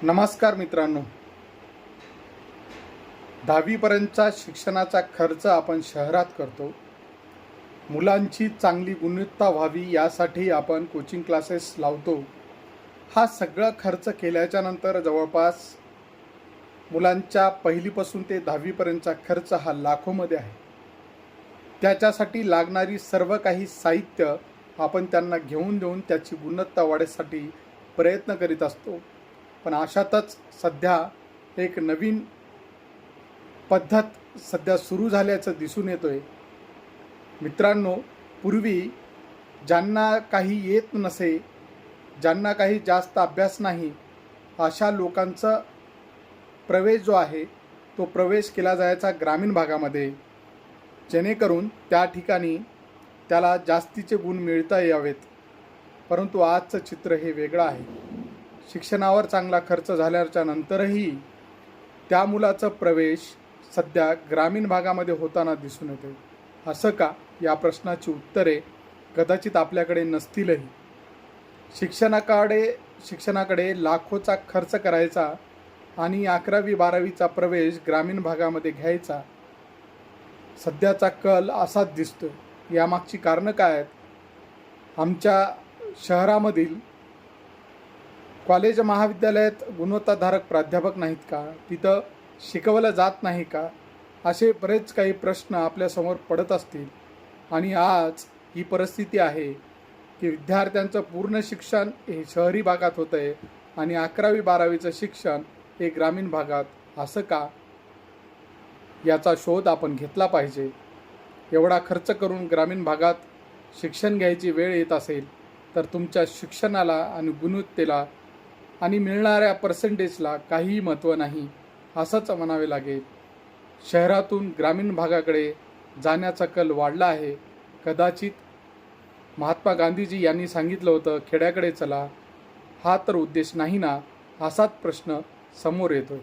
नमस्कार मित्रांनो, 10वीपर्यंतचा शिक्षणाचा खर्च आपण शहरात करतो. मुलांची चांगली गुणवत्ता व्हावी यासाठी आपण कोचिंग क्लासेस लावतो. हा सगळा खर्च केल्याच्या नंतर जवळपास मुलांच्या पहिलीपासून ते 10वीपर्यंतचा खर्च हा लाखोमध्ये आहे. त्याच्यासाठी लागणारी सर्व काही साहित्य आपण त्यांना घेऊन देऊन त्याची गुणवत्ता वाढीसाठी प्रयत्न करीत असतो. पण अशातच सध्या एक नवीन पद्धत सध्या सुरू झाल्याचं दिसून येतोय. मित्रांनो, पूर्वी ज्यांना काही येत नसे, ज्यांना काही जास्त अभ्यास नाही, अशा लोकांचा प्रवेश जो आहे तो प्रवेश केला जायचा ग्रामीण भागामध्ये, जेणेकरून त्या ठिकाणी त्याला जास्तीचे गुण मिळता यावेत. परंतु आजचं चित्र हे वेगळं आहे. शिक्षणावर चांगला खर्च झाल्याच्या नंतरही त्या मुलाचा प्रवेश सध्या ग्रामीण भागामध्ये होताना दिसून येते. असं का? या प्रश्नाची उत्तरे कदाचित आपल्याकडे नसतीलही. शिक्षणाकडे लाखोचा खर्च करायचा आणि 11वी-12वीचा प्रवेश ग्रामीण भागामध्ये घ्यायचा, सध्याचा कल असाच दिसतोय. यामागची कारणं काय आहेत? आमच्या शहरामधील कॉलेज महाविद्यालयात गुणवत्ताधारक प्राध्यापक नाहीत का? तिथं शिकवलं जात नाही का? असे बरेच काही प्रश्न आपल्यासमोर पडत असतील. आणि आज ही परिस्थिती आहे की विद्यार्थ्यांचं पूर्ण शिक्षण हे शहरी भागात होतं आहे आणि 11वी-12वीचं शिक्षण हे ग्रामीण भागात. असं का? याचा शोध आपण घेतला पाहिजे. एवढा खर्च करून ग्रामीण भागात शिक्षण घ्यायची वेळ येत असेल तर तुमच्या शिक्षणाला आणि गुणवत्तेला आणि मिळणाऱ्या पर्सेंटेजला काहीही महत्त्व नाही, असंच म्हणावे लागेल. शहरातून ग्रामीण भागाकडे जाण्याचा कल वाढला आहे. कदाचित महात्मा गांधीजी यांनी सांगितलं होतं, खेड्याकडे चला. हा तर उद्देश नाही ना? असाच प्रश्न समोर येतोय.